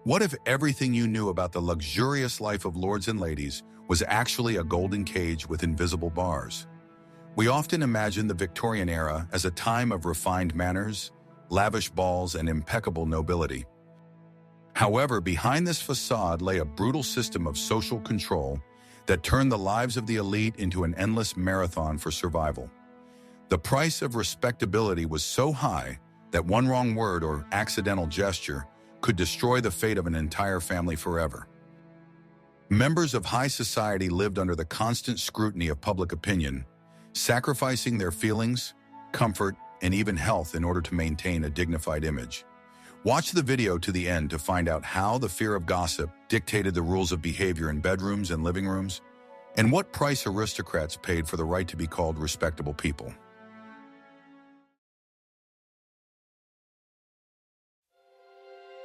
What if everything you knew about the luxurious life of lords and ladies was actually a golden cage with invisible bars? We often imagine the Victorian era as a time of refined manners, lavish balls, and impeccable nobility. However, behind this facade lay a brutal system of social control that turned the lives of the elite into an endless marathon for survival. The price of respectability was so high that one wrong word or accidental gesture could destroy the fate of an entire family forever. Members of high society lived under the constant scrutiny of public opinion, sacrificing their feelings, comfort, and even health in order to maintain a dignified image. Watch the video to the end to find out how the fear of gossip dictated the rules of behavior in bedrooms and living rooms, and what price aristocrats paid for the right to be called respectable people.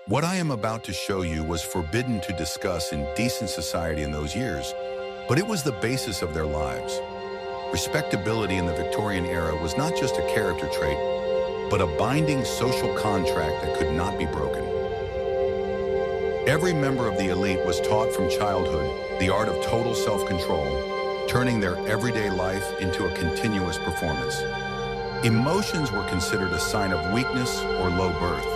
What I am about to show you was forbidden to discuss in decent society in those years, but it was the basis of their lives. Respectability in the Victorian era was not just a character trait, but a binding social contract that could not be broken. Every member of the elite was taught from childhood the art of total self-control, turning their everyday life into a continuous performance. Emotions were considered a sign of weakness or low birth,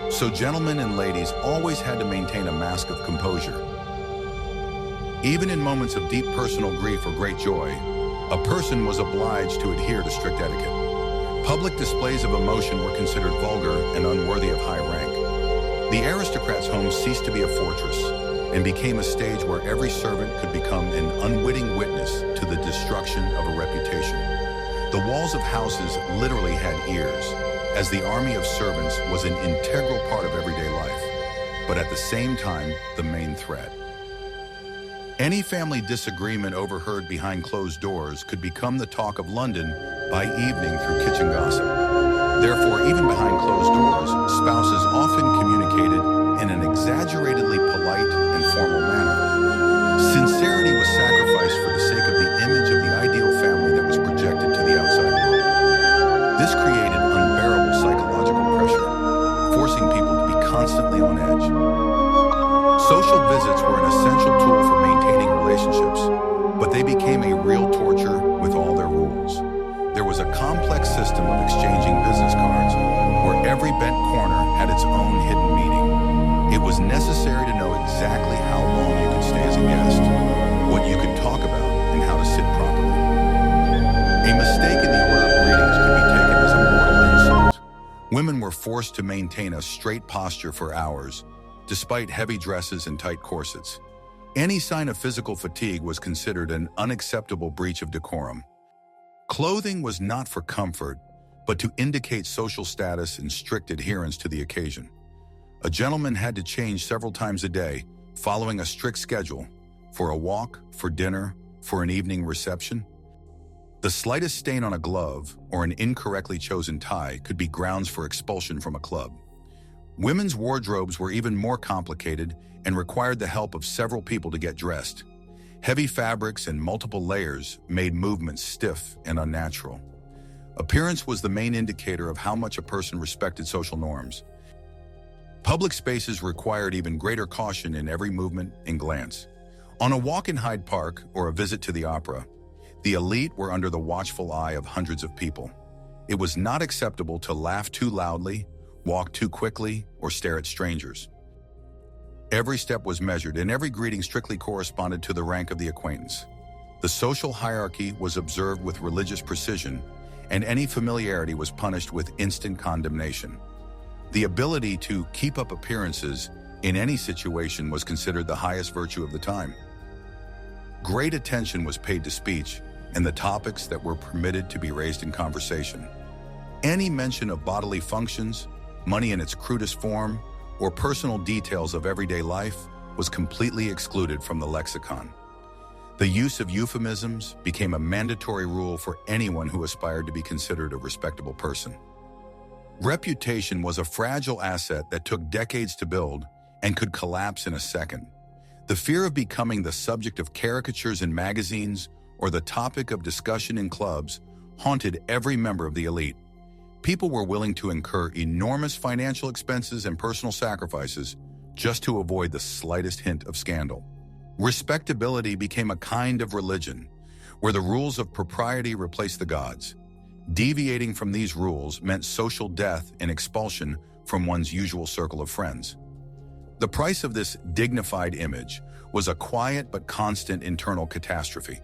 so gentlemen and ladies always had to maintain a mask of composure. Even in moments of deep personal grief or great joy, a person was obliged to adhere to strict etiquette. Public displays of emotion were considered vulgar and unworthy of high rank. The aristocrat's home ceased to be a fortress and became a stage where every servant could become an unwitting witness to the destruction of a reputation. The walls of houses literally had ears, as the army of servants was an integral part of everyday life, but at the same time, the main threat. Any family disagreement overheard behind closed doors could become the talk of London by evening through kitchen gossip. Therefore, even behind closed doors, spouses often communicated in an exaggeratedly polite and formal manner. Sincerity was sacrificed for the sake of the image of the ideal family that was projected to the outside world. This created unbearable psychological pressure, forcing people to be constantly on edge. Social visits were an essential tool for maintaining relationships, but they became a real torture with all their rules. There was a complex system of exchanging business cards, where every bent corner had its own hidden meaning. It was necessary to know exactly how long you could stay as a guest, what you could talk about, and how to sit properly. A mistake in the order of greetings could be taken as a mortal insult. Women were forced to maintain a straight posture for hours, despite heavy dresses and tight corsets. Any sign of physical fatigue was considered an unacceptable breach of decorum. Clothing was not for comfort, but to indicate social status and strict adherence to the occasion. A gentleman had to change several times a day, following a strict schedule, for a walk, for dinner, for an evening reception. The slightest stain on a glove or an incorrectly chosen tie could be grounds for expulsion from a club. Women's wardrobes were even more complicated and required the help of several people to get dressed. Heavy fabrics and multiple layers made movements stiff and unnatural. Appearance was the main indicator of how much a person respected social norms. Public spaces required even greater caution in every movement and glance. On a walk in Hyde Park or a visit to the opera, the elite were under the watchful eye of hundreds of people. It was not acceptable to laugh too loudly, walk too quickly, or stare at strangers. Every step was measured, and every greeting strictly corresponded to the rank of the acquaintance. The social hierarchy was observed with religious precision, and any familiarity was punished with instant condemnation. The ability to keep up appearances in any situation was considered the highest virtue of the time. Great attention was paid to speech and the topics that were permitted to be raised in conversation. Any mention of bodily functions, money in its crudest form, or personal details of everyday life was completely excluded from the lexicon. The use of euphemisms became a mandatory rule for anyone who aspired to be considered a respectable person. Reputation was a fragile asset that took decades to build and could collapse in a second. The fear of becoming the subject of caricatures in magazines or the topic of discussion in clubs haunted every member of the elite. People were willing to incur enormous financial expenses and personal sacrifices just to avoid the slightest hint of scandal. Respectability became a kind of religion, where the rules of propriety replaced the gods. Deviating from these rules meant social death and expulsion from one's usual circle of friends. The price of this dignified image was a quiet but constant internal catastrophe.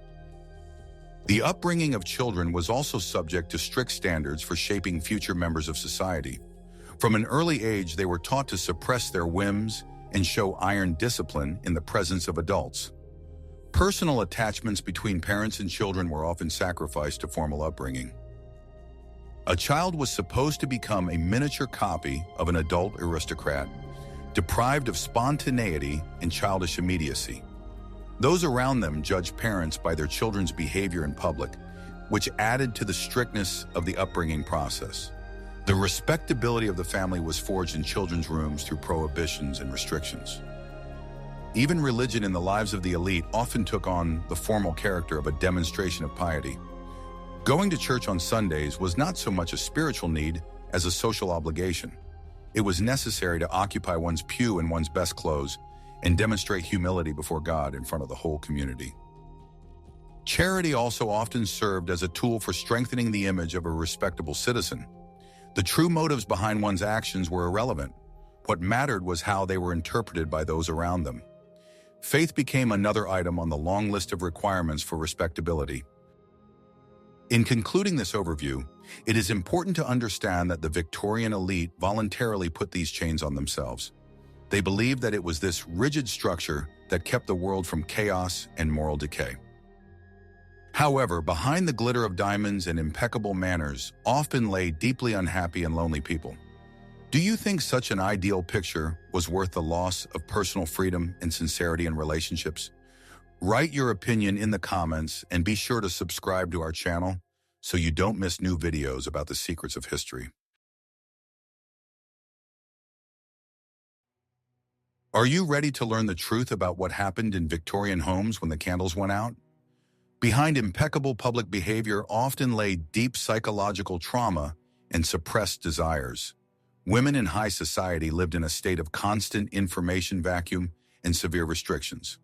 The upbringing of children was also subject to strict standards for shaping future members of society. From an early age, they were taught to suppress their whims and show iron discipline in the presence of adults. Personal attachments between parents and children were often sacrificed to formal upbringing. A child was supposed to become a miniature copy of an adult aristocrat, deprived of spontaneity and childish immediacy. Those around them judged parents by their children's behavior in public, which added to the strictness of the upbringing process. The respectability of the family was forged in children's rooms through prohibitions and restrictions. Even religion in the lives of the elite often took on the formal character of a demonstration of piety. Going to church on Sundays was not so much a spiritual need as a social obligation. It was necessary to occupy one's pew in one's best clothes and demonstrate humility before God in front of the whole community. Charity also often served as a tool for strengthening the image of a respectable citizen. The true motives behind one's actions were irrelevant. What mattered was how they were interpreted by those around them. Faith became another item on the long list of requirements for respectability. In concluding this overview, it is important to understand that the Victorian elite voluntarily put these chains on themselves. They believed that it was this rigid structure that kept the world from chaos and moral decay. However, behind the glitter of diamonds and impeccable manners often lay deeply unhappy and lonely people. Do you think such an ideal picture was worth the loss of personal freedom and sincerity in relationships? Write your opinion in the comments and be sure to subscribe to our channel so you don't miss new videos about the secrets of history. Are you ready to learn the truth about what happened in Victorian homes when the candles went out? Behind impeccable public behavior often lay deep psychological trauma and suppressed desires. Women in high society lived in a state of constant information vacuum and severe restrictions.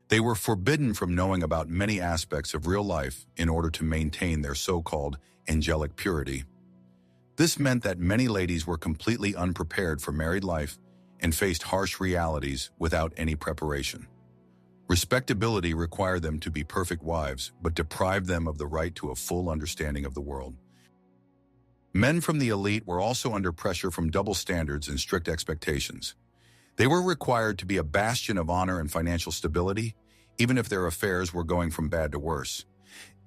They were forbidden from knowing about many aspects of real life in order to maintain their so-called angelic purity. This meant that many ladies were completely unprepared for married life and faced harsh realities without any preparation. Respectability required them to be perfect wives, but deprived them of the right to a full understanding of the world. Men from the elite were also under pressure from double standards and strict expectations. They were required to be a bastion of honor and financial stability, even if their affairs were going from bad to worse.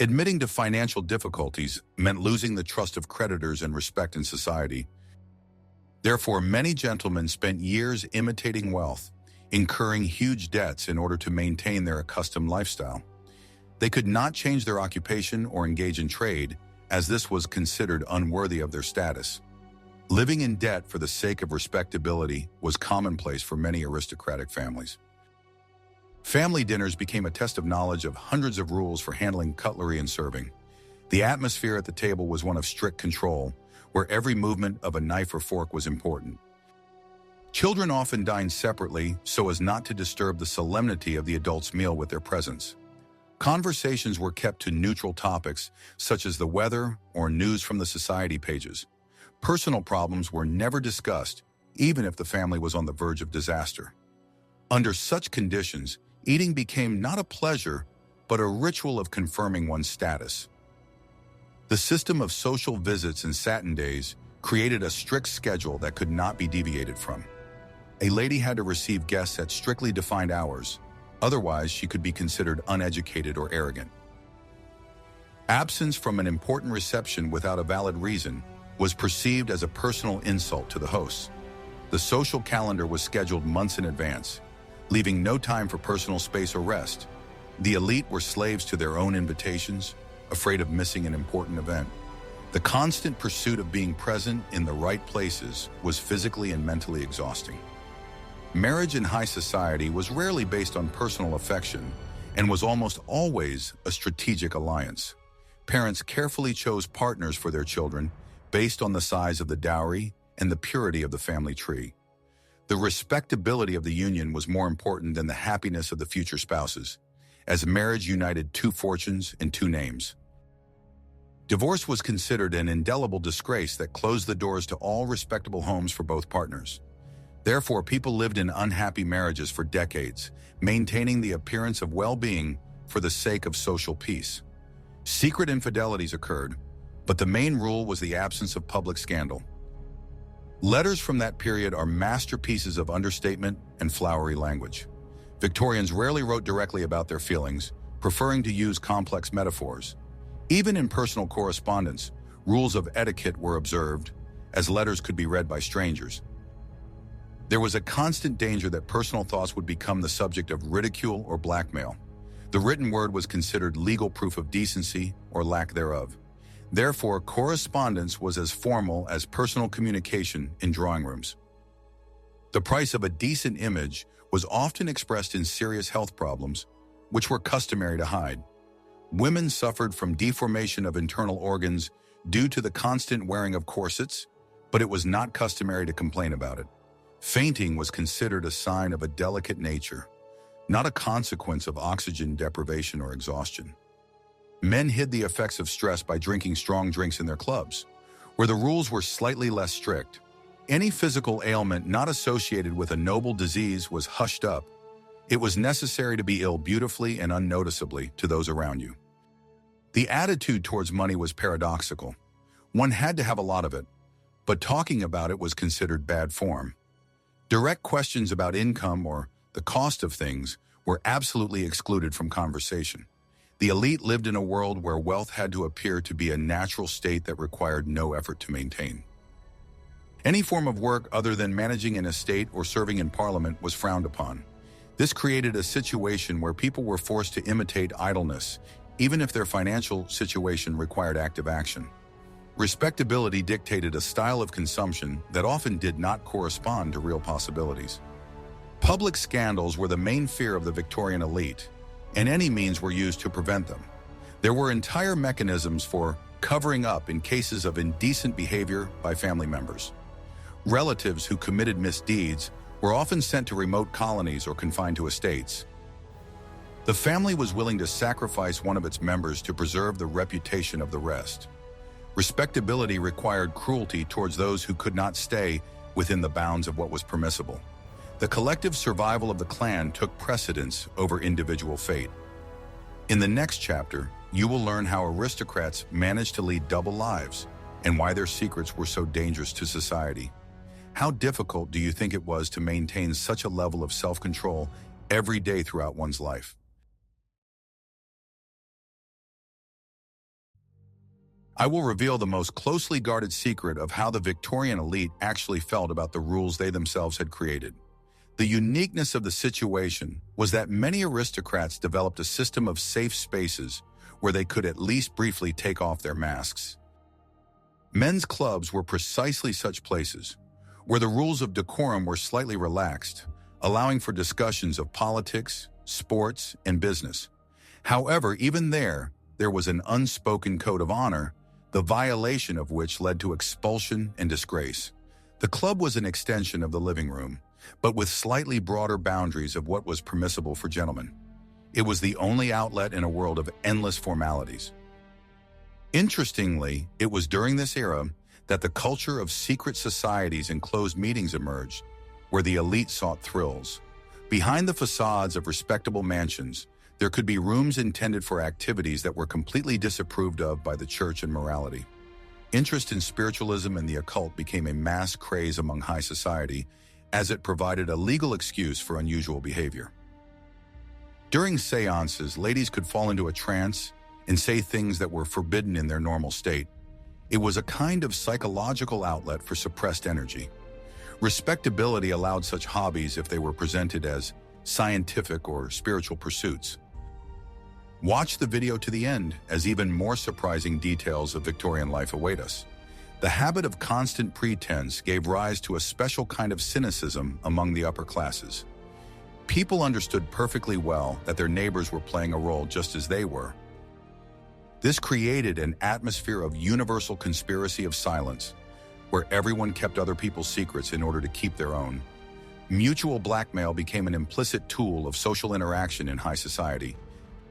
Admitting to financial difficulties meant losing the trust of creditors and respect in society. Therefore, many gentlemen spent years imitating wealth, incurring huge debts in order to maintain their accustomed lifestyle. They could not change their occupation or engage in trade, as this was considered unworthy of their status. Living in debt for the sake of respectability was commonplace for many aristocratic families. Family dinners became a test of knowledge of hundreds of rules for handling cutlery and serving. The atmosphere at the table was one of strict control, where every movement of a knife or fork was important. Children often dined separately so as not to disturb the solemnity of the adults' meal with their presence. Conversations were kept to neutral topics, such as the weather or news from the society pages. Personal problems were never discussed, even if the family was on the verge of disaster. Under such conditions, eating became not a pleasure, but a ritual of confirming one's status. The system of social visits and satin days created a strict schedule that could not be deviated from. A lady had to receive guests at strictly defined hours, otherwise she could be considered uneducated or arrogant. Absence from an important reception without a valid reason was perceived as a personal insult to the hosts. The social calendar was scheduled months in advance, leaving no time for personal space or rest. The elite were slaves to their own invitations, afraid of missing an important event. The constant pursuit of being present in the right places was physically and mentally exhausting. Marriage in high society was rarely based on personal affection and was almost always a strategic alliance. Parents carefully chose partners for their children based on the size of the dowry and the purity of the family tree. The respectability of the union was more important than the happiness of the future spouses, as marriage united two fortunes and two names. Divorce was considered an indelible disgrace that closed the doors to all respectable homes for both partners. Therefore, people lived in unhappy marriages for decades, maintaining the appearance of well-being for the sake of social peace. Secret infidelities occurred, but the main rule was the absence of public scandal. Letters from that period are masterpieces of understatement and flowery language. Victorians rarely wrote directly about their feelings, preferring to use complex metaphors. Even in personal correspondence, rules of etiquette were observed, as letters could be read by strangers. There was a constant danger that personal thoughts would become the subject of ridicule or blackmail. The written word was considered legal proof of decency or lack thereof. Therefore, correspondence was as formal as personal communication in drawing rooms. The price of a decent image was often expressed in serious health problems, which were customary to hide. Women suffered from deformation of internal organs due to the constant wearing of corsets, but it was not customary to complain about it. Fainting was considered a sign of a delicate nature, not a consequence of oxygen deprivation or exhaustion. Men hid the effects of stress by drinking strong drinks in their clubs, where the rules were slightly less strict. Any physical ailment not associated with a noble disease was hushed up. It was necessary to be ill beautifully and unnoticeably to those around you. The attitude towards money was paradoxical. One had to have a lot of it, but talking about it was considered bad form. Direct questions about income or the cost of things were absolutely excluded from conversation. The elite lived in a world where wealth had to appear to be a natural state that required no effort to maintain. Any form of work other than managing an estate or serving in parliament was frowned upon. This created a situation where people were forced to imitate idleness, even if their financial situation required active action. Respectability dictated a style of consumption that often did not correspond to real possibilities. Public scandals were the main fear of the Victorian elite, and any means were used to prevent them. There were entire mechanisms for covering up in cases of indecent behavior by family members. Relatives who committed misdeeds were often sent to remote colonies or confined to estates. The family was willing to sacrifice one of its members to preserve the reputation of the rest. Respectability required cruelty towards those who could not stay within the bounds of what was permissible. The collective survival of the clan took precedence over individual fate. In the next chapter, you will learn how aristocrats managed to lead double lives and why their secrets were so dangerous to society. How difficult do you think it was to maintain such a level of self-control every day throughout one's life? I will reveal the most closely guarded secret of how the Victorian elite actually felt about the rules they themselves had created. The uniqueness of the situation was that many aristocrats developed a system of safe spaces where they could at least briefly take off their masks. Men's clubs were precisely such places, where the rules of decorum were slightly relaxed, allowing for discussions of politics, sports, and business. However, even there was an unspoken code of honor, the violation of which led to expulsion and disgrace. The club was an extension of the living room, but with slightly broader boundaries of what was permissible for gentlemen. It was the only outlet in a world of endless formalities. Interestingly, it was during this era that the culture of secret societies and closed meetings emerged, where the elite sought thrills. Behind the facades of respectable mansions, there could be rooms intended for activities that were completely disapproved of by the church and morality. Interest in spiritualism and the occult became a mass craze among high society, as it provided a legal excuse for unusual behavior. During seances, ladies could fall into a trance and say things that were forbidden in their normal state. It was a kind of psychological outlet for suppressed energy. Respectability allowed such hobbies if they were presented as scientific or spiritual pursuits. Watch the video to the end, as even more surprising details of Victorian life await us. The habit of constant pretense gave rise to a special kind of cynicism among the upper classes. People understood perfectly well that their neighbors were playing a role just as they were. This created an atmosphere of universal conspiracy of silence, where everyone kept other people's secrets in order to keep their own. Mutual blackmail became an implicit tool of social interaction in high society.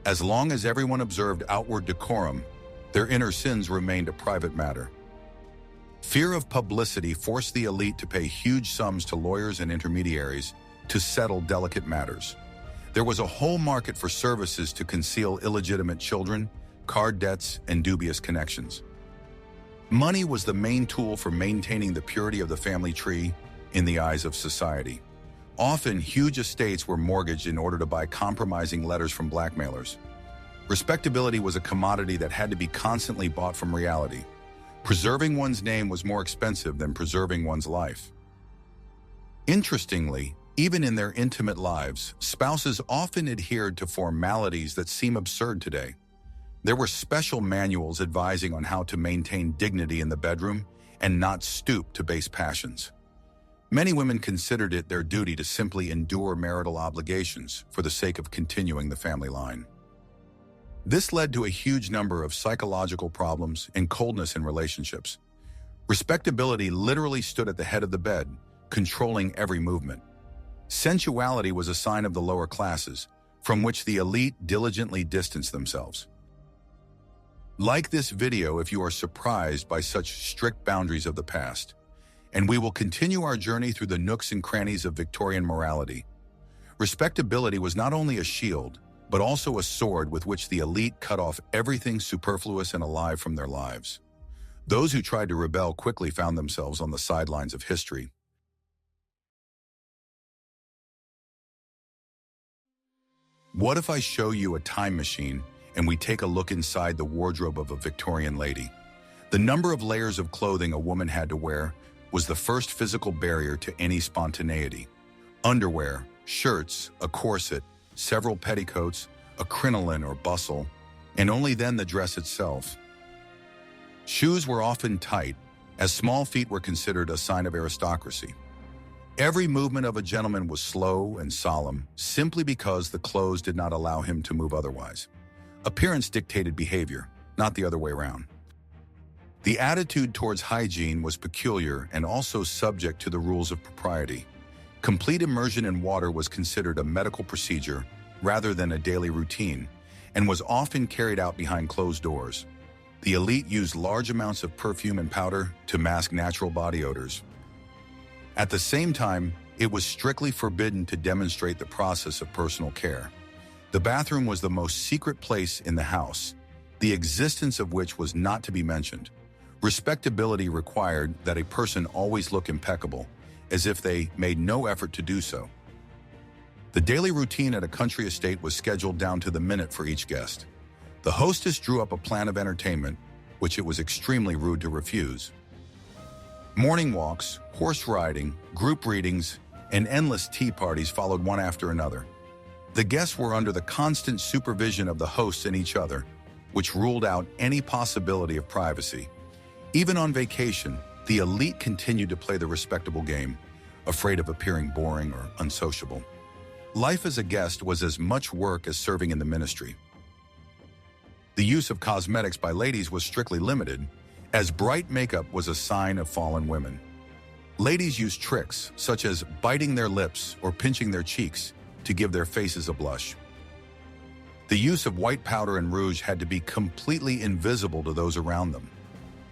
As long as everyone observed outward decorum, their inner sins remained a private matter. Fear of publicity forced the elite to pay huge sums to lawyers and intermediaries to settle delicate matters. There was a whole market for services to conceal illegitimate children, card debts, and dubious connections. Money was the main tool for maintaining the purity of the family tree in the eyes of society. Often, huge estates were mortgaged in order to buy compromising letters from blackmailers. Respectability was a commodity that had to be constantly bought from reality. Preserving one's name was more expensive than preserving one's life. Interestingly, even in their intimate lives, spouses often adhered to formalities that seem absurd today. There were special manuals advising on how to maintain dignity in the bedroom and not stoop to base passions. Many women considered it their duty to simply endure marital obligations for the sake of continuing the family line. This led to a huge number of psychological problems and coldness in relationships. Respectability literally stood at the head of the bed, controlling every movement. Sensuality was a sign of the lower classes, from which the elite diligently distanced themselves. Like this video if you are surprised by such strict boundaries of the past, and we will continue our journey through the nooks and crannies of Victorian morality. Respectability was not only a shield, but also a sword with which the elite cut off everything superfluous and alive from their lives. Those who tried to rebel quickly found themselves on the sidelines of history. What if I show you a time machine and we take a look inside the wardrobe of a Victorian lady? The number of layers of clothing a woman had to wear was the first physical barrier to any spontaneity. Underwear, shirts, a corset, several petticoats, a crinoline or bustle, and only then the dress itself. Shoes were often tight, as small feet were considered a sign of aristocracy. Every movement of a gentleman was slow and solemn, simply because the clothes did not allow him to move otherwise. Appearance dictated behavior, not the other way around. The attitude towards hygiene was peculiar and also subject to the rules of propriety. Complete immersion in water was considered a medical procedure rather than a daily routine, and was often carried out behind closed doors. The elite used large amounts of perfume and powder to mask natural body odors. At the same time, it was strictly forbidden to demonstrate the process of personal care. The bathroom was the most secret place in the house, the existence of which was not to be mentioned. Respectability required that a person always look impeccable, as if they made no effort to do so. The daily routine at a country estate was scheduled down to the minute for each guest. The hostess drew up a plan of entertainment, which it was extremely rude to refuse. Morning walks, horse riding, group readings, and endless tea parties followed one after another. The guests were under the constant supervision of the hosts and each other, which ruled out any possibility of privacy. Even on vacation, the elite continued to play the respectable game, afraid of appearing boring or unsociable. Life as a guest was as much work as serving in the ministry. The use of cosmetics by ladies was strictly limited, as bright makeup was a sign of fallen women. Ladies used tricks, such as biting their lips or pinching their cheeks, to give their faces a blush. The use of white powder and rouge had to be completely invisible to those around them.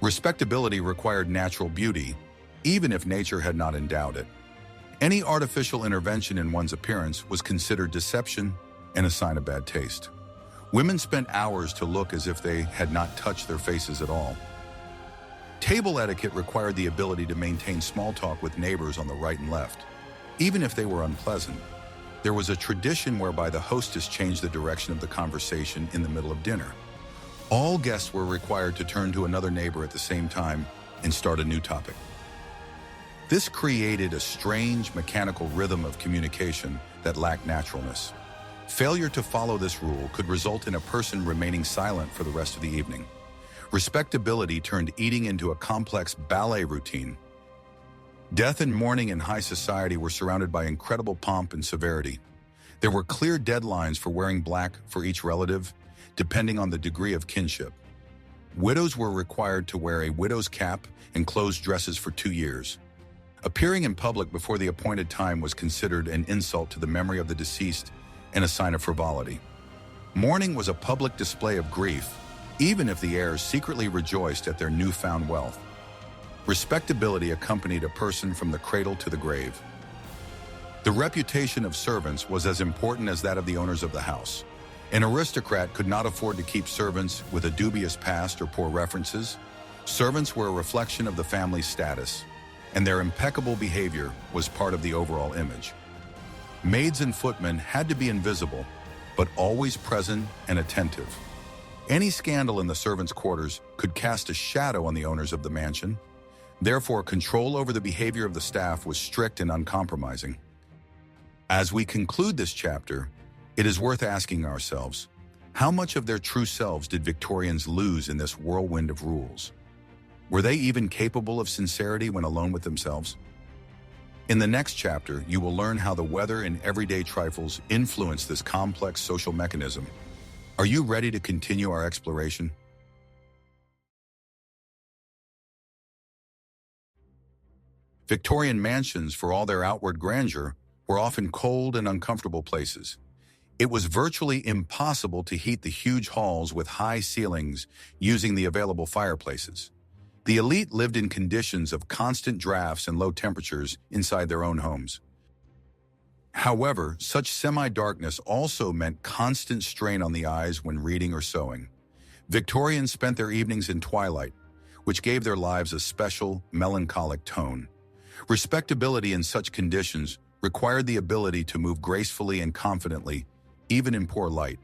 Respectability required natural beauty, even if nature had not endowed it. Any artificial intervention in one's appearance was considered deception and a sign of bad taste. Women spent hours to look as if they had not touched their faces at all. Table etiquette required the ability to maintain small talk with neighbors on the right and left, even if they were unpleasant. There was a tradition whereby the hostess changed the direction of the conversation in the middle of dinner. All guests were required to turn to another neighbor at the same time and start a new topic. This created a strange mechanical rhythm of communication that lacked naturalness. Failure to follow this rule could result in a person remaining silent for the rest of the evening. Respectability turned eating into a complex ballet routine. Death and mourning in high society were surrounded by incredible pomp and severity. There were clear deadlines for wearing black for each relative, depending on the degree of kinship. Widows were required to wear a widow's cap and closed dresses for 2 years. Appearing in public before the appointed time was considered an insult to the memory of the deceased and a sign of frivolity. Mourning was a public display of grief, even if the heirs secretly rejoiced at their newfound wealth. Respectability accompanied a person from the cradle to the grave. The reputation of servants was as important as that of the owners of the house. An aristocrat could not afford to keep servants with a dubious past or poor references. Servants were a reflection of the family's status, and their impeccable behavior was part of the overall image. Maids and footmen had to be invisible, but always present and attentive. Any scandal in the servants' quarters could cast a shadow on the owners of the mansion. Therefore, control over the behavior of the staff was strict and uncompromising. As we conclude this chapter, it is worth asking ourselves, how much of their true selves did Victorians lose in this whirlwind of rules? Were they even capable of sincerity when alone with themselves? In the next chapter, you will learn how the weather and everyday trifles influence this complex social mechanism. Are you ready to continue our exploration? Victorian mansions, for all their outward grandeur, were often cold and uncomfortable places. It was virtually impossible to heat the huge halls with high ceilings using the available fireplaces. The elite lived in conditions of constant drafts and low temperatures inside their own homes. However, such semi-darkness also meant constant strain on the eyes when reading or sewing. Victorians spent their evenings in twilight, which gave their lives a special, melancholic tone. Respectability in such conditions required the ability to move gracefully and confidently, even in poor light.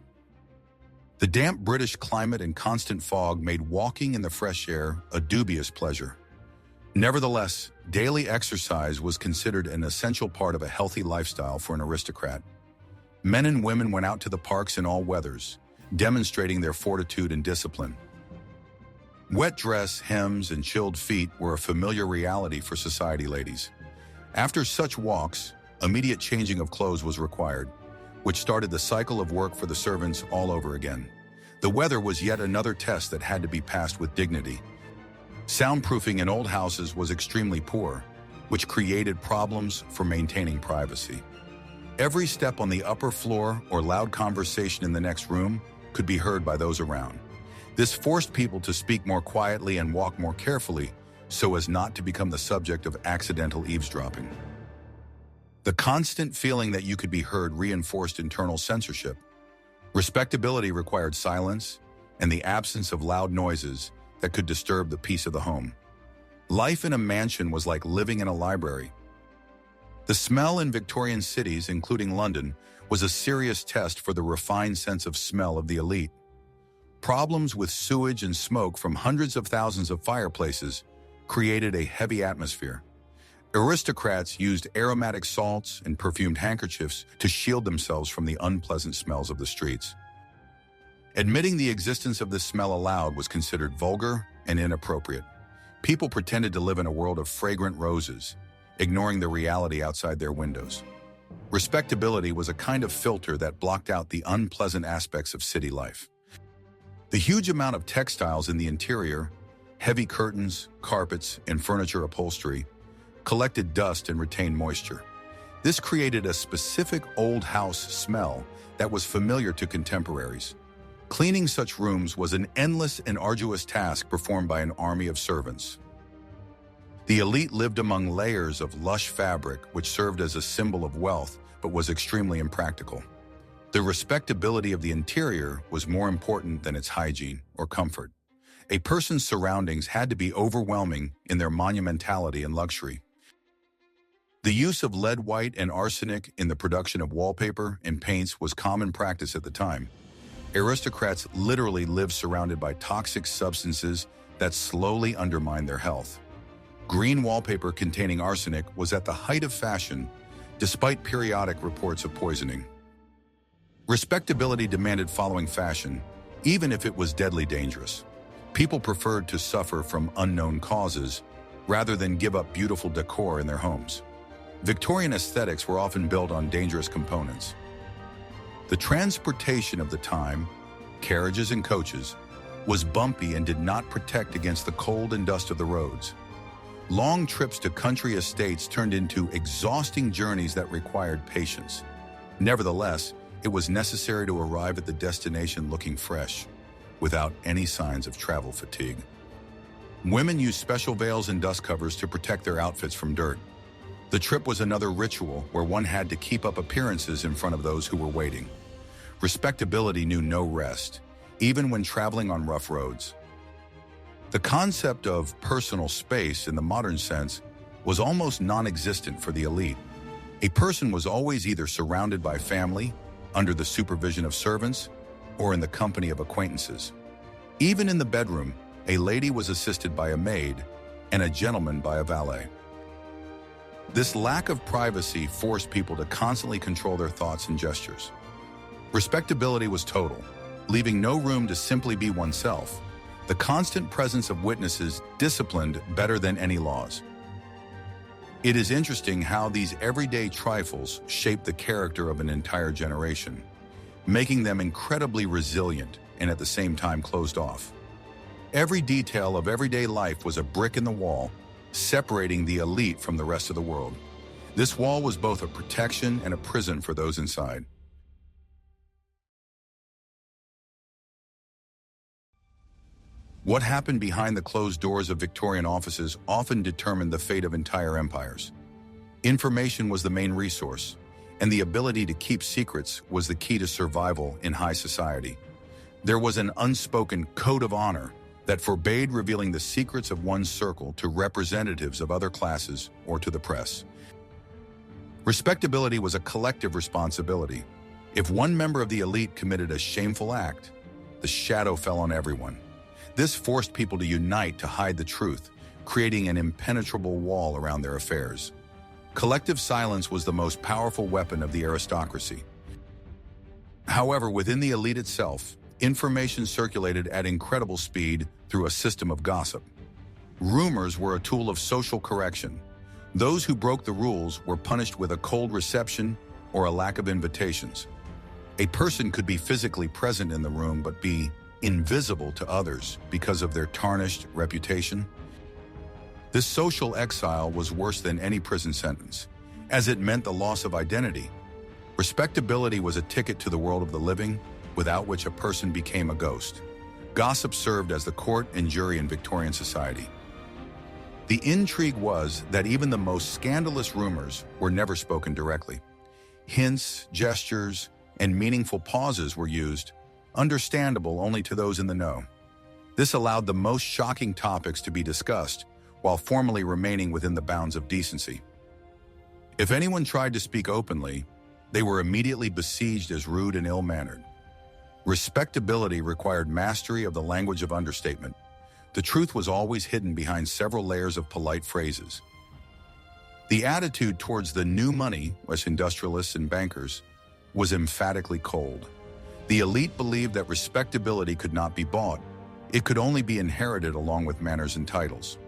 The damp British climate and constant fog made walking in the fresh air a dubious pleasure. Nevertheless, daily exercise was considered an essential part of a healthy lifestyle for an aristocrat. Men and women went out to the parks in all weathers, demonstrating their fortitude and discipline. Wet dress, hems, and chilled feet were a familiar reality for society ladies. After such walks, immediate changing of clothes was required, which started the cycle of work for the servants all over again. The weather was yet another test that had to be passed with dignity. Soundproofing in old houses was extremely poor, which created problems for maintaining privacy. Every step on the upper floor or loud conversation in the next room could be heard by those around. This forced people to speak more quietly and walk more carefully so as not to become the subject of accidental eavesdropping. The constant feeling that you could be heard reinforced internal censorship. Respectability required silence and the absence of loud noises that could disturb the peace of the home. Life in a mansion was like living in a library. The smell in Victorian cities, including London, was a serious test for the refined sense of smell of the elite. Problems with sewage and smoke from hundreds of thousands of fireplaces created a heavy atmosphere. Aristocrats used aromatic salts and perfumed handkerchiefs to shield themselves from the unpleasant smells of the streets. Admitting the existence of this smell aloud was considered vulgar and inappropriate. People pretended to live in a world of fragrant roses, ignoring the reality outside their windows. Respectability was a kind of filter that blocked out the unpleasant aspects of city life. The huge amount of textiles in the interior, heavy curtains, carpets, and furniture upholstery, collected dust and retained moisture. This created a specific old house smell that was familiar to contemporaries. Cleaning such rooms was an endless and arduous task performed by an army of servants. The elite lived among layers of lush fabric, which served as a symbol of wealth, but was extremely impractical. The respectability of the interior was more important than its hygiene or comfort. A person's surroundings had to be overwhelming in their monumentality and luxury. The use of lead white and arsenic in the production of wallpaper and paints was common practice at the time. Aristocrats literally lived surrounded by toxic substances that slowly undermined their health. Green wallpaper containing arsenic was at the height of fashion, despite periodic reports of poisoning. Respectability demanded following fashion, even if it was deadly dangerous. People preferred to suffer from unknown causes rather than give up beautiful decor in their homes. Victorian aesthetics were often built on dangerous components. The transportation of the time, carriages and coaches, was bumpy and did not protect against the cold and dust of the roads. Long trips to country estates turned into exhausting journeys that required patience. Nevertheless, it was necessary to arrive at the destination looking fresh, without any signs of travel fatigue. Women used special veils and dust covers to protect their outfits from dirt. The trip was another ritual where one had to keep up appearances in front of those who were waiting. Respectability knew no rest, even when traveling on rough roads. The concept of personal space in the modern sense was almost non-existent for the elite. A person was always either surrounded by family, under the supervision of servants, or in the company of acquaintances. Even in the bedroom, a lady was assisted by a maid and a gentleman by a valet. This lack of privacy forced people to constantly control their thoughts and gestures. Respectability was total, leaving no room to simply be oneself. The constant presence of witnesses disciplined better than any laws. It is interesting how these everyday trifles shape the character of an entire generation, making them incredibly resilient and at the same time closed off. Every detail of everyday life was a brick in the wall, separating the elite from the rest of the world. This wall was both a protection and a prison for those inside. What happened behind the closed doors of Victorian offices often determined the fate of entire empires. Information was the main resource, and the ability to keep secrets was the key to survival in high society. There was an unspoken code of honor that forbade revealing the secrets of one's circle to representatives of other classes or to the press. Respectability was a collective responsibility. If one member of the elite committed a shameful act, the shadow fell on everyone. This forced people to unite to hide the truth, creating an impenetrable wall around their affairs. Collective silence was the most powerful weapon of the aristocracy. However, within the elite itself, information circulated at incredible speed through a system of gossip. Rumors were a tool of social correction. Those who broke the rules were punished with a cold reception or a lack of invitations. A person could be physically present in the room but be invisible to others because of their tarnished reputation. This social exile was worse than any prison sentence, as it meant the loss of identity. Respectability was a ticket to the world of the living, without which a person became a ghost. Gossip served as the court and jury in Victorian society. The intrigue was that even the most scandalous rumors were never spoken directly. Hints, gestures, and meaningful pauses were used, understandable only to those in the know. This allowed the most shocking topics to be discussed, while formally remaining within the bounds of decency. If anyone tried to speak openly, they were immediately besieged as rude and ill-mannered. Respectability required mastery of the language of understatement. The truth was always hidden behind several layers of polite phrases. The attitude towards the new money, as industrialists and bankers, was emphatically cold. The elite believed that respectability could not be bought. It could only be inherited along with manners and titles.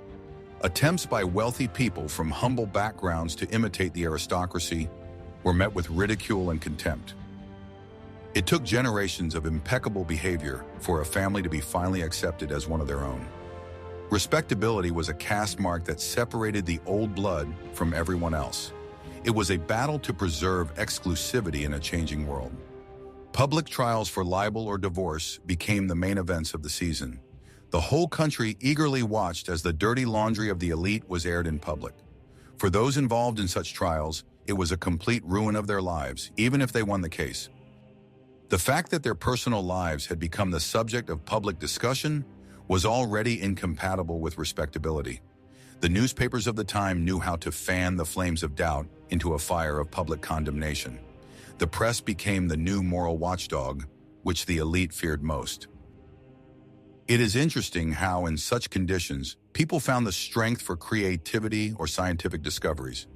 Attempts by wealthy people from humble backgrounds to imitate the aristocracy were met with ridicule and contempt. It took generations of impeccable behavior for a family to be finally accepted as one of their own. Respectability was a caste mark that separated the old blood from everyone else. It was a battle to preserve exclusivity in a changing world. Public trials for libel or divorce became the main events of the season. The whole country eagerly watched as the dirty laundry of the elite was aired in public. For those involved in such trials, it was a complete ruin of their lives, even if they won the case. The fact that their personal lives had become the subject of public discussion was already incompatible with respectability. The newspapers of the time knew how to fan the flames of doubt into a fire of public condemnation. The press became the new moral watchdog, which the elite feared most. It is interesting how, in such conditions, people found the strength for creativity or scientific discoveries.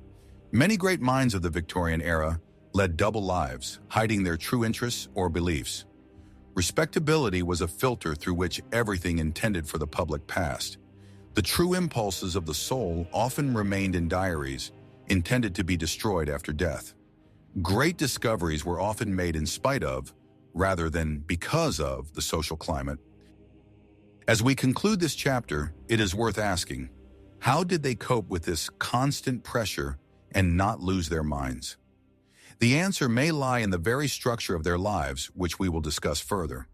Many great minds of the Victorian era led double lives, hiding their true interests or beliefs. Respectability was a filter through which everything intended for the public passed. The true impulses of the soul often remained in diaries, intended to be destroyed after death. Great discoveries were often made in spite of, rather than because of, the social climate. As we conclude this chapter, it is worth asking, How did they cope with this constant pressure and not lose their minds? The answer may lie in the very structure of their lives, which we will discuss further.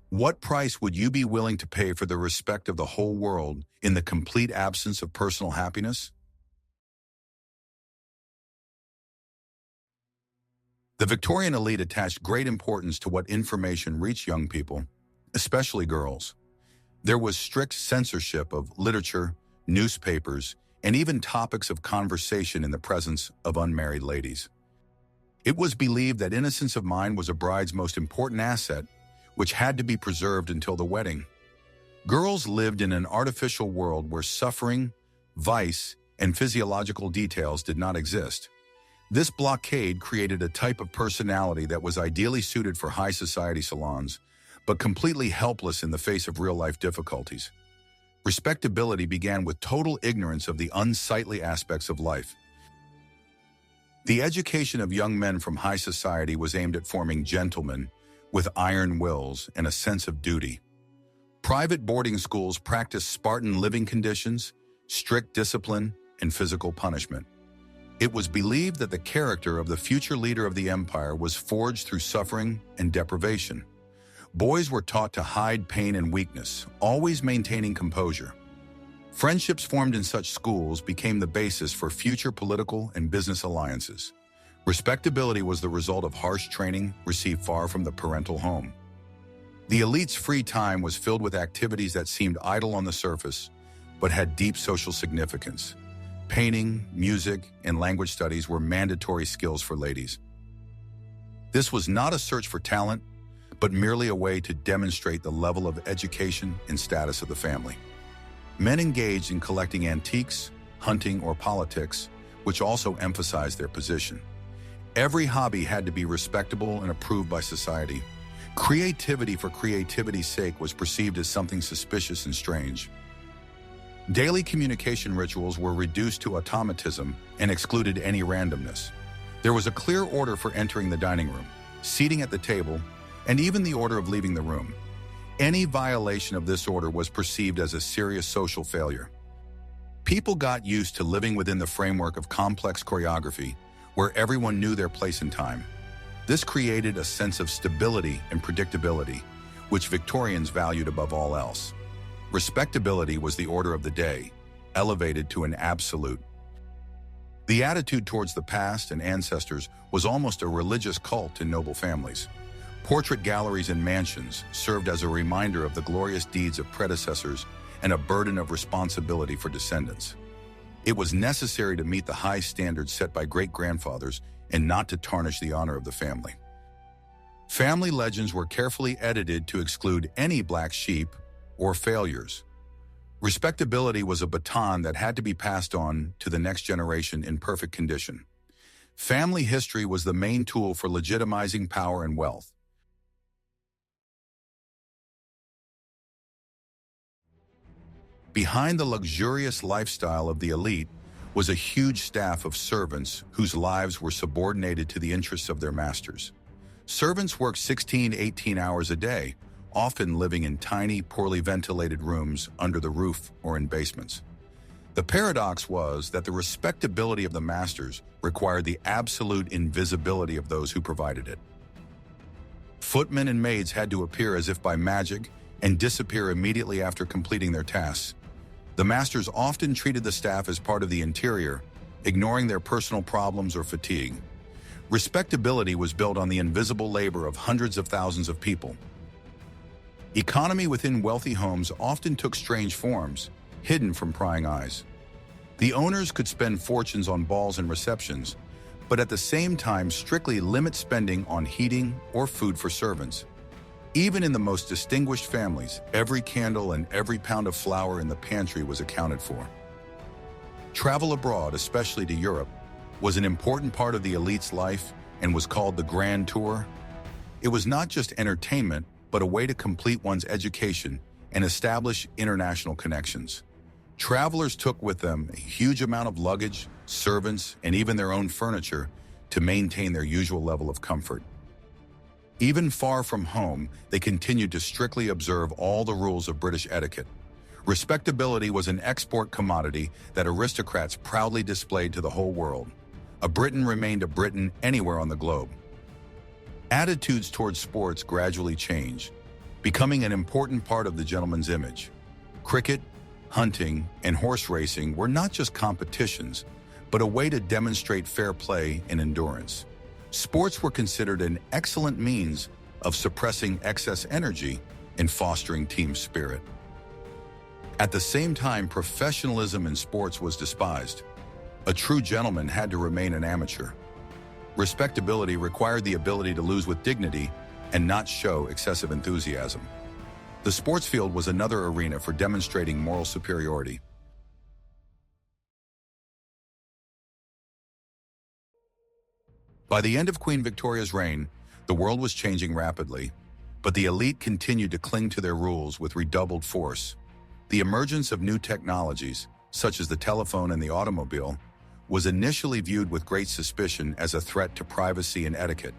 What price would you be willing to pay for the respect of the whole world in the complete absence of personal happiness? The Victorian elite attached great importance to what information reached young people, especially girls. There was strict censorship of literature, newspapers, and even topics of conversation in the presence of unmarried ladies. It was believed that innocence of mind was a bride's most important asset, which had to be preserved until the wedding. Girls lived in an artificial world where suffering, vice, and physiological details did not exist. This blockade created a type of personality that was ideally suited for high society salons, but completely helpless in the face of real-life difficulties. Respectability began with total ignorance of the unsightly aspects of life. The education of young men from high society was aimed at forming gentlemen with iron wills and a sense of duty. Private boarding schools practiced Spartan living conditions, strict discipline, and physical punishment. It was believed that the character of the future leader of the empire was forged through suffering and deprivation. Boys were taught to hide pain and weakness, always maintaining composure. Friendships formed in such schools became the basis for future political and business alliances. Respectability was the result of harsh training received far from the parental home. The elite's free time was filled with activities that seemed idle on the surface, but had deep social significance. Painting, music, and language studies were mandatory skills for ladies. This was not a search for talent, but merely a way to demonstrate the level of education and status of the family. Men engaged in collecting antiques, hunting, or politics, which also emphasized their position. Every hobby had to be respectable and approved by society. Creativity for creativity's sake was perceived as something suspicious and strange. Daily communication rituals were reduced to automatism and excluded any randomness. There was a clear order for entering the dining room, seating at the table, and even the order of leaving the room. Any violation of this order was perceived as a serious social failure. People got used to living within the framework of complex choreography, where everyone knew their place and time. This created a sense of stability and predictability, which Victorians valued above all else. Respectability was the order of the day, elevated to an absolute. The attitude towards the past and ancestors was almost a religious cult in noble families. Portrait galleries in mansions served as a reminder of the glorious deeds of predecessors and a burden of responsibility for descendants. It was necessary to meet the high standards set by great-grandfathers and not to tarnish the honor of the family. Family legends were carefully edited to exclude any black sheep or failures. Respectability was a baton that had to be passed on to the next generation in perfect condition. Family history was the main tool for legitimizing power and wealth. Behind the luxurious lifestyle of the elite was a huge staff of servants whose lives were subordinated to the interests of their masters. Servants worked 16-18 hours a day, often living in tiny, poorly ventilated rooms under the roof or in basements. The paradox was that the respectability of the masters required the absolute invisibility of those who provided it. Footmen and maids had to appear as if by magic and disappear immediately after completing their tasks. The masters often treated the staff as part of the interior, ignoring their personal problems or fatigue. Respectability was built on the invisible labor of hundreds of thousands of people. Economy within wealthy homes often took strange forms, hidden from prying eyes. The owners could spend fortunes on balls and receptions, but at the same time strictly limit spending on heating or food for servants. Even in the most distinguished families, every candle and every pound of flour in the pantry was accounted for. Travel abroad, especially to Europe, was an important part of the elite's life and was called the Grand Tour. It was not just entertainment, but a way to complete one's education and establish international connections. Travelers took with them a huge amount of luggage, servants, and even their own furniture to maintain their usual level of comfort. Even far from home, they continued to strictly observe all the rules of British etiquette. Respectability was an export commodity that aristocrats proudly displayed to the whole world. A Briton remained a Briton anywhere on the globe. Attitudes towards sports gradually changed, becoming an important part of the gentleman's image. Cricket, hunting, and horse racing were not just competitions, but a way to demonstrate fair play and endurance. Sports were considered an excellent means of suppressing excess energy and fostering team spirit. At the same time, professionalism in sports was despised. A true gentleman had to remain an amateur. Respectability required the ability to lose with dignity and not show excessive enthusiasm. The sports field was another arena for demonstrating moral superiority. By the end of Queen Victoria's reign, the world was changing rapidly, but the elite continued to cling to their rules with redoubled force. The emergence of new technologies, such as the telephone and the automobile, was initially viewed with great suspicion as a threat to privacy and etiquette.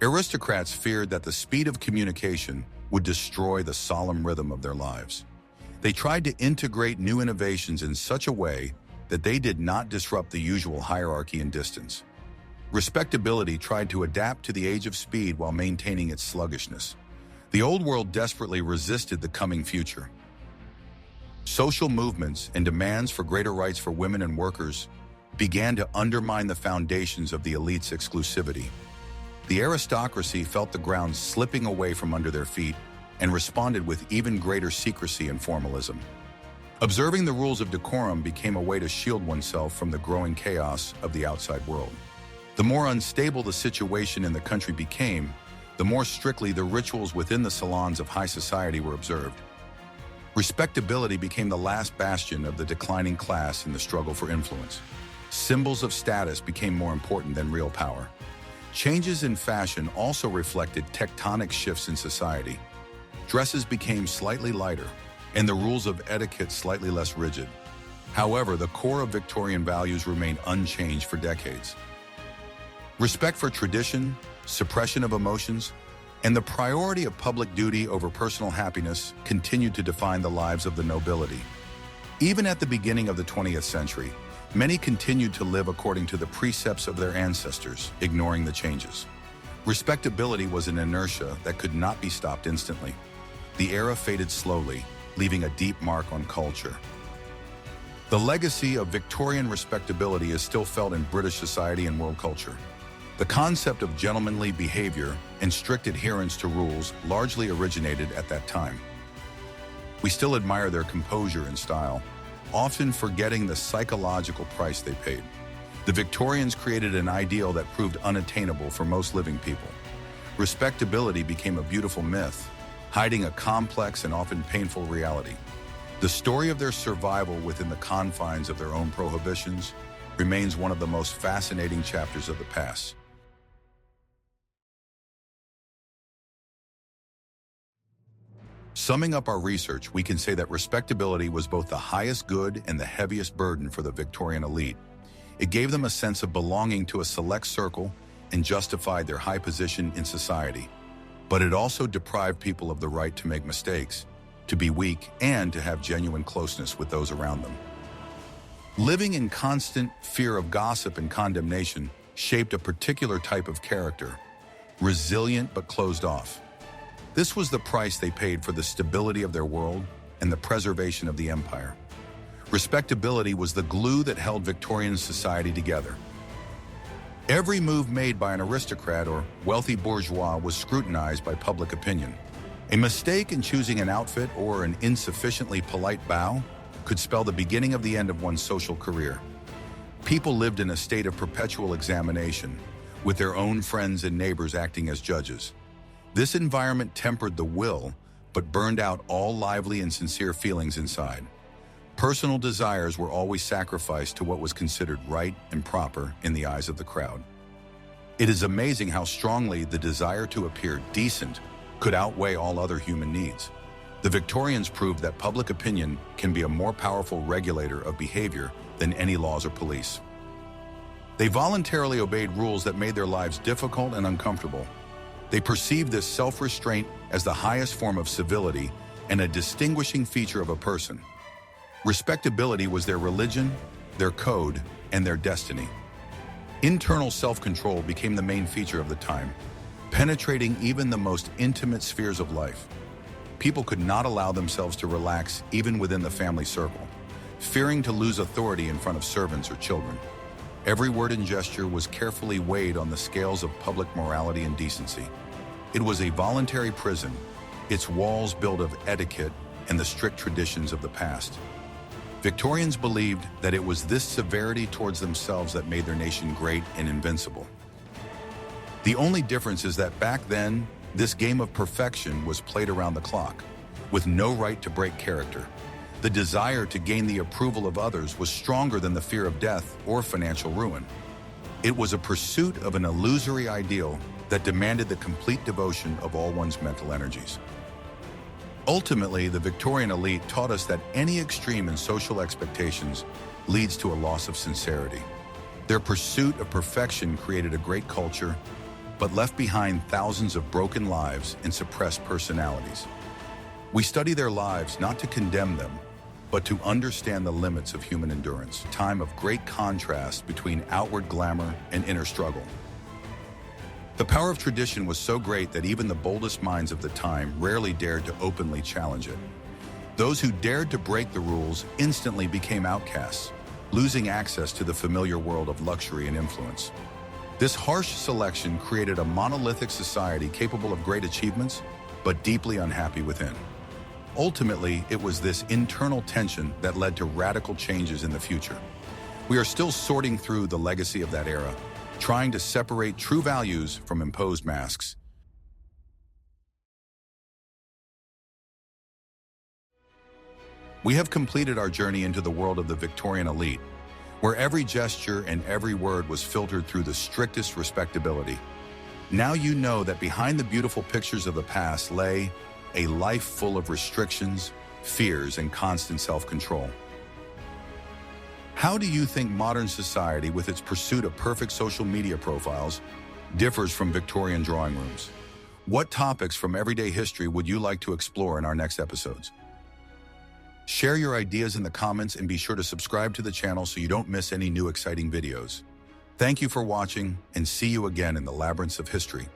Aristocrats feared that the speed of communication would destroy the solemn rhythm of their lives. They tried to integrate new innovations in such a way that they did not disrupt the usual hierarchy and distance. Respectability tried to adapt to the age of speed while maintaining its sluggishness. The old world desperately resisted the coming future. Social movements and demands for greater rights for women and workers began to undermine the foundations of the elite's exclusivity. The aristocracy felt the ground slipping away from under their feet and responded with even greater secrecy and formalism. Observing the rules of decorum became a way to shield oneself from the growing chaos of the outside world. The more unstable the situation in the country became, the more strictly the rituals within the salons of high society were observed. Respectability became the last bastion of the declining class in the struggle for influence. Symbols of status became more important than real power. Changes in fashion also reflected tectonic shifts in society. Dresses became slightly lighter, and the rules of etiquette slightly less rigid. However, the core of Victorian values remained unchanged for decades. Respect for tradition, suppression of emotions, and the priority of public duty over personal happiness continued to define the lives of the nobility. Even at the beginning of the 20th century, many continued to live according to the precepts of their ancestors, ignoring the changes. Respectability was an inertia that could not be stopped instantly. The era faded slowly, leaving a deep mark on culture. The legacy of Victorian respectability is still felt in British society and world culture. The concept of gentlemanly behavior and strict adherence to rules largely originated at that time. We still admire their composure and style, often forgetting the psychological price they paid. The Victorians created an ideal that proved unattainable for most living people. Respectability became a beautiful myth, hiding a complex and often painful reality. The story of their survival within the confines of their own prohibitions remains one of the most fascinating chapters of the past. Summing up our research, we can say that respectability was both the highest good and the heaviest burden for the Victorian elite. It gave them a sense of belonging to a select circle and justified their high position in society. But it also deprived people of the right to make mistakes, to be weak, and to have genuine closeness with those around them. Living in constant fear of gossip and condemnation shaped a particular type of character, resilient but closed off. This was the price they paid for the stability of their world and the preservation of the empire. Respectability was the glue that held Victorian society together. Every move made by an aristocrat or wealthy bourgeois was scrutinized by public opinion. A mistake in choosing an outfit or an insufficiently polite bow could spell the beginning of the end of one's social career. People lived in a state of perpetual examination, with their own friends and neighbors acting as judges. This environment tempered the will, but burned out all lively and sincere feelings inside. Personal desires were always sacrificed to what was considered right and proper in the eyes of the crowd. It is amazing how strongly the desire to appear decent could outweigh all other human needs. The Victorians proved that public opinion can be a more powerful regulator of behavior than any laws or police. They voluntarily obeyed rules that made their lives difficult and uncomfortable. They perceived this self-restraint as the highest form of civility and a distinguishing feature of a person. Respectability was their religion, their code, and their destiny. Internal self-control became the main feature of the time, penetrating even the most intimate spheres of life. People could not allow themselves to relax even within the family circle, fearing to lose authority in front of servants or children. Every word and gesture was carefully weighed on the scales of public morality and decency. It was a voluntary prison, its walls built of etiquette and the strict traditions of the past. Victorians believed that it was this severity towards themselves that made their nation great and invincible. The only difference is that back then, this game of perfection was played around the clock, with no right to break character. The desire to gain the approval of others was stronger than the fear of death or financial ruin. It was a pursuit of an illusory ideal that demanded the complete devotion of all one's mental energies. Ultimately, the Victorian elite taught us that any extreme in social expectations leads to a loss of sincerity. Their pursuit of perfection created a great culture, but left behind thousands of broken lives and suppressed personalities. We study their lives not to condemn them, but to understand the limits of human endurance, a time of great contrast between outward glamour and inner struggle. The power of tradition was so great that even the boldest minds of the time rarely dared to openly challenge it. Those who dared to break the rules instantly became outcasts, losing access to the familiar world of luxury and influence. This harsh selection created a monolithic society capable of great achievements, but deeply unhappy within. Ultimately, it was this internal tension that led to radical changes in the future. We are still sorting through the legacy of that era, trying to separate true values from imposed masks. We have completed our journey into the world of the Victorian elite, where every gesture and every word was filtered through the strictest respectability. Now you know that behind the beautiful pictures of the past lay a life full of restrictions, fears, and constant self-control. How do you think modern society, with its pursuit of perfect social media profiles, differs from Victorian drawing rooms? What topics from everyday history would you like to explore in our next episodes? Share your ideas in the comments and be sure to subscribe to the channel so you don't miss any new exciting videos. Thank you for watching, and see you again in the labyrinths of history.